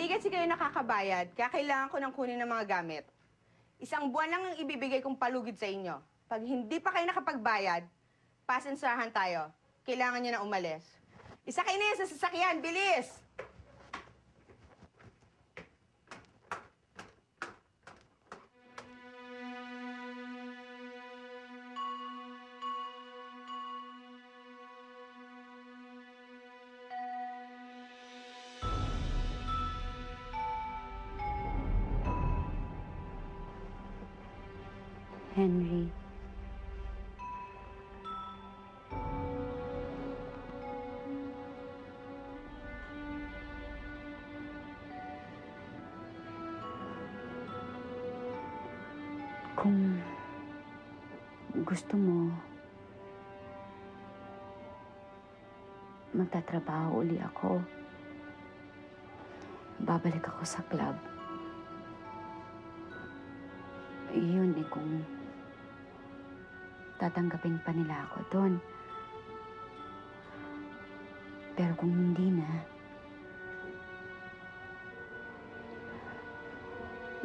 Hindi kasi kayo nakakabayad, kaya kailangan ko ng kunin ng mga gamit. 1 buwan lang ang ibibigay kong palugid sa inyo. Pag hindi pa kayo nakapagbayad, pasensahan tayo. Kailangan nyo na umalis. Isakay na yan sa sasakyan, bilis! Henry. Kung gusto mo, magtatrabaho uli ako. Babalik ako sa club. Yun eh kung tatanggapin pa nila ako doon. Pero kung hindi na,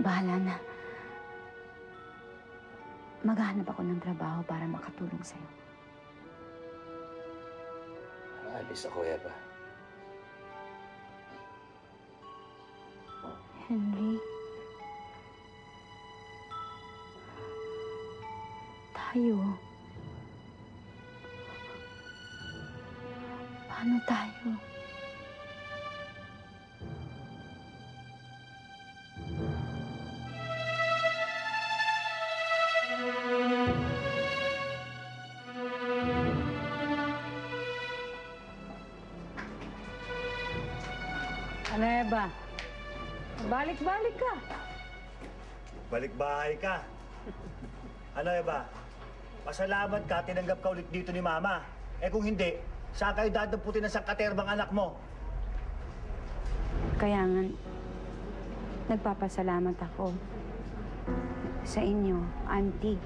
bahala na. Maghahanap ako ng trabaho para makatulong sa'yo. Alis ako, Eva. Henry. Tayo. Paano tayo? Ano, Eva? Balik-balik ka. Balik bahay ka. Ano, Eva? Pasalamat ka, tinanggap ka ulit dito ni Mama. Eh kung hindi, saan kayo dadamputin ng sangkaterbang anak mo? Kaya nga, nagpapasalamat ako sa inyo, Auntie.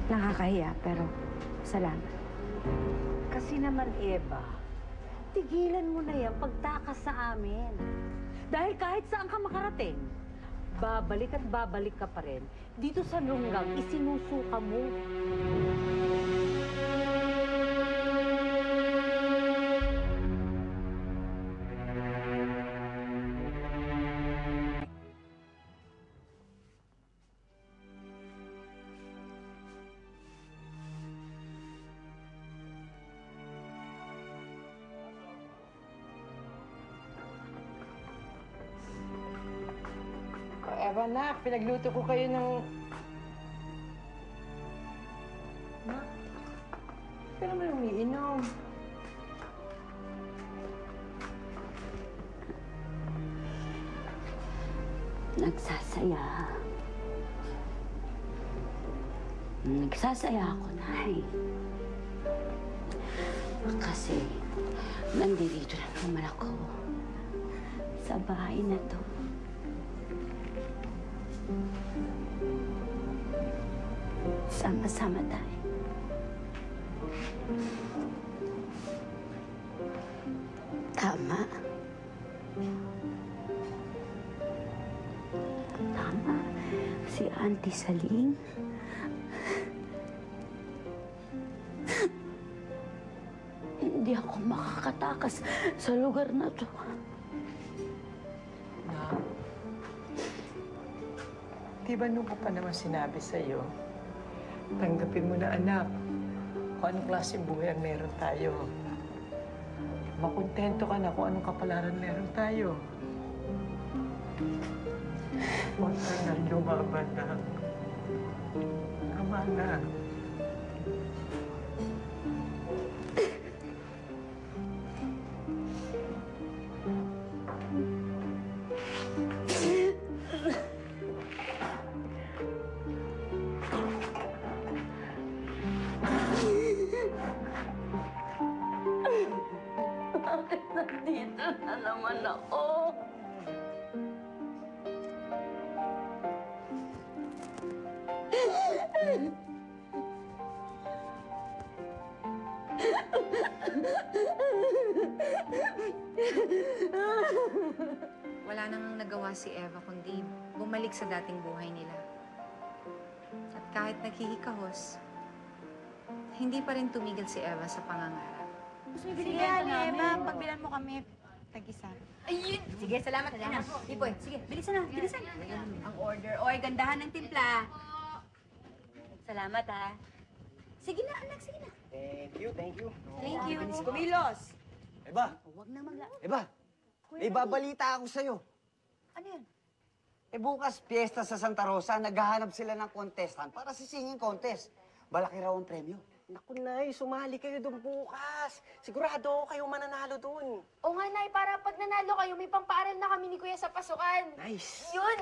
Nakakahiya, pero salamat. Kasi naman, Eva, tigilan mo na yan pagtakas sa amin. Dahil kahit saan ka makarating, babalik at babalik ka pa rin. Dito sa lunggang, isinusuka mo. Eva, nak, pinagluto ko kayo ng... Nak, ka naman umiinom. Nagsasaya. Nagsasaya ako, Nay. Kasi nandito na naman ako sa bahay na to. Sama-sama tayo. Tama. Tama. Si Auntie Saling. Hindi ako makakatakas sa lugar na to. Di ba nung ko pa naman sinabi sa'yo, tanggapin mo na anak kung anong klaseng buhay ang meron tayo. Makontento ka na kung anong kapalaran meron tayo. Huwag ka na lumaban na. Tama na. Bakit nandito na naman ako? Wala nang nagawa si Eva kundi bumalik sa dating buhay nila. At kahit naghihikahos, hindi pa rin tumigil si Eva sa pangangarap. Sige, Eva, pagbilan mo kami. Tag-isa. Ayun! Sige, salamat. Anak. Ipoy, sige, bilisan na, bilisan. Ang order. Oy, gandahan ng timpla. Salamat, ha. Sige na, anak, sige na. Thank you, thank you. Thank you. Kumilos! Eba, Huwag na magla... Eba, may babalita ako sa'yo. Ano yun? Bukas, piyesta sa Santa Rosa, naghahanap sila ng contestant para sa singing contest. Malaki raw ang premyo. Naku, Nay, sumali kayo doon bukas. Sigurado ako kayo mananalo doon. O nga, Nay, para pag nanalo kayo, may pampaaral na kami ni Kuya sa pasukan. Nice. Yun!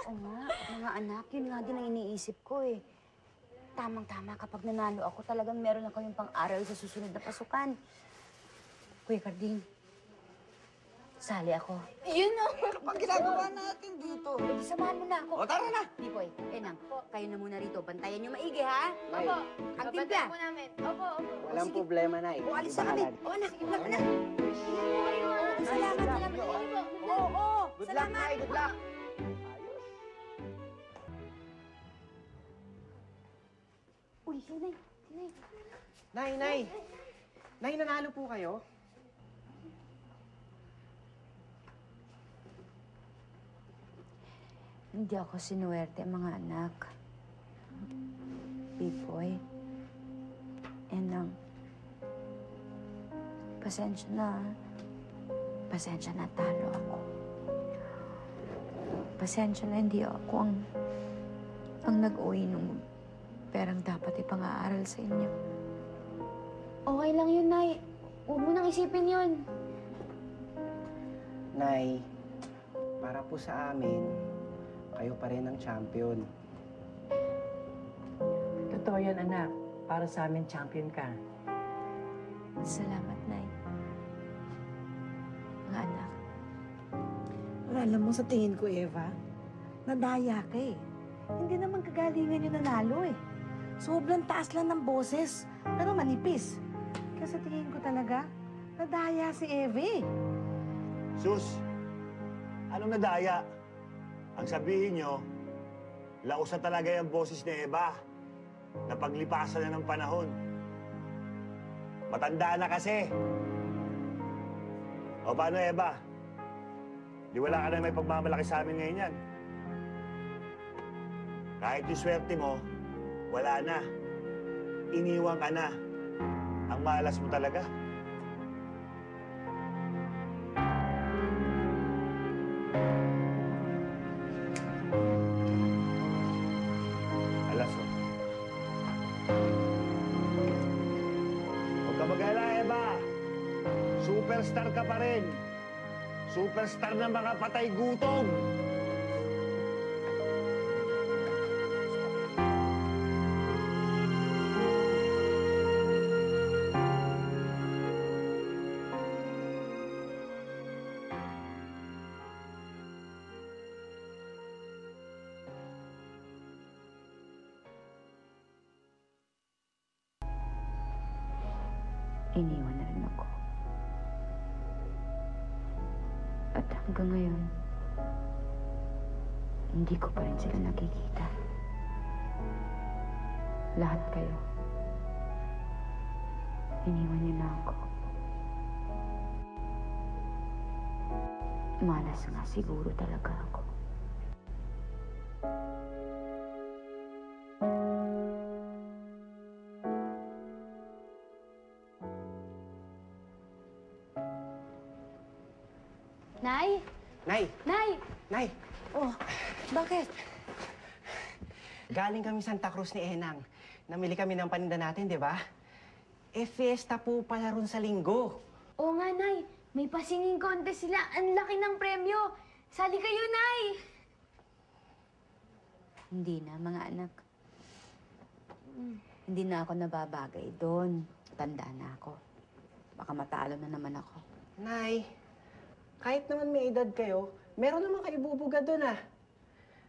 Oo nga, mga anak, yun nga din ang iniisip ko eh. Tamang-tama kapag nanalo ako, talagang meron na kayong pang-aral sa susunod na pasukan. Kuya Carding, sali ako. Yun o! Kapag ginagawa natin dito. Pwede samahan mo na ako. O, tara na! Dipoy, Enang, kayo na muna rito. Bantayan niyo maigi, ha? Opo. Ang timpla. Babantayan po namin. Opo, opo. Walang problema, Nay. O, alis na kami. O, anak, anak. Salamat, salamat. Oo, Good luck, Nay. Good luck. Uy, sinay, sinay. Nay, Nay. Nay, nanalo po kayo? Hindi ako sinuwerte, mga anak. Pipoy. Enang. Pasensya na. Pasensya na, talo ako. Pasensya na, hindi ako ang nag-uwi nung perang dapat ipang-aaral sa inyo. Okay lang yun, Nay. Huwag mo nang isipin yun. Nay, para po sa amin, kayo pa rin ang champion. Totoo yan, anak. Para sa amin, champion ka. Salamat, Nay. Mga anak. Alam mo, sa tingin ko, Eva, nadaya ka eh. Hindi naman kagalingan yung nanalo eh. Sobrang taas lang ng boses, pero manipis. Kaya sa tingin ko talaga, nadaya si Eva eh. Sus, anong nadaya? Ang sabihin nyo, laos na talaga yung boses ni Eva. Napaglipasan na ng panahon. Matanda na kasi. O paano, Eva? Di wala ka na may pagmamalaki sa amin ngayon yan. Kahit yung swerte mo, wala na. Iniwan ka na. Ang malas mo talaga. Alas, oh. Huwag ka mag-alala, Eva. Superstar ka pa rin. Superstar ng mga patay gutom. Iniwan na rin ako. At hanggang ngayon, hindi ko pa rin sila nakikita. Lahat kayo. Iniwan niyo na ako. Malas nga siguro talaga ako. Nay! Nay! Nay! Nay! Oh, bakit? Galing kami Santa Cruz ni Enang. Namili kami ng paninda natin, di ba? Fiesta po pala ron sa linggo. Oo nga, Nay. May pasinging contest sila. Ang laki ng premyo. Sali kayo, Nay! Hindi na, mga anak. Hindi na ako nababagay doon. Tanda na ako. Baka matalo na naman ako. Nay, kahit naman may edad kayo, meron naman kayo bubuga doon, ah.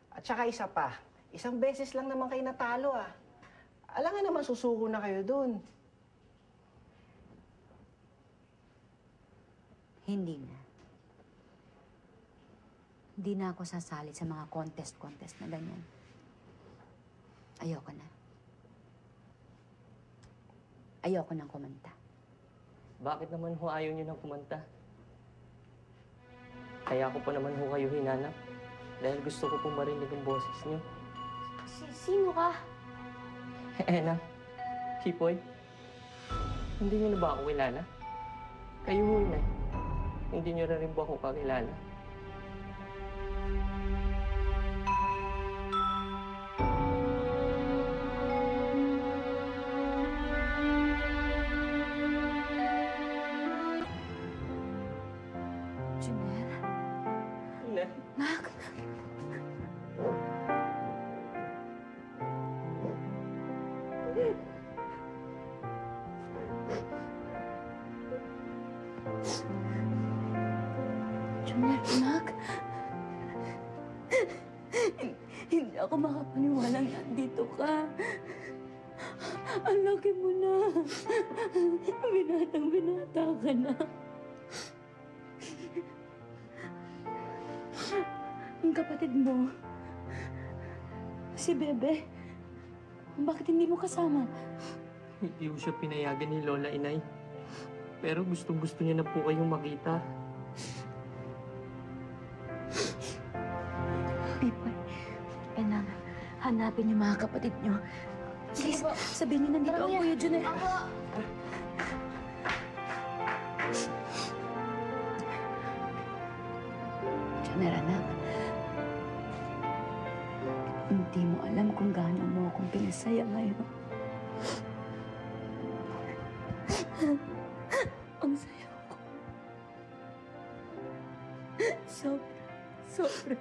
At saka isa pa, isang beses lang naman kayo natalo, ah. Alangan naman susuko na kayo doon. Hindi na. Hindi na ako sasali sa mga contest na ganyan. Ayoko na. Ayoko nang kumanta. Bakit naman ho ayaw niyo nang kumanta? Kaya ko po naman ho kayo hinanap. Dahil gusto ko po marinig ang boses niyo. Sino ka? Na, Kipoy, hindi niyo na ba ako kilala? Kayo ho na. Hindi niyo rin ba ako kakilala? Junel? Na, Nak? Junel, anak. Hindi ako makapaniwalang nandito ka. Ang laki mo na. Binatang-binata ka na. Ang kapatid mo, si Bebe, bakit hindi mo kasama? hindi ko siya pinayagan ni Lola Inay. Pero gustong-gusto niya na po kayong makita. Pipoy, Enang, hanapin yung mga kapatid niyo. Please, sabihin niyo nandito ang Kuya Junel. Junel, anak. Hindi mo alam kung gaano mo akong pinasaya ngayon. Ang saya ko. Sobra.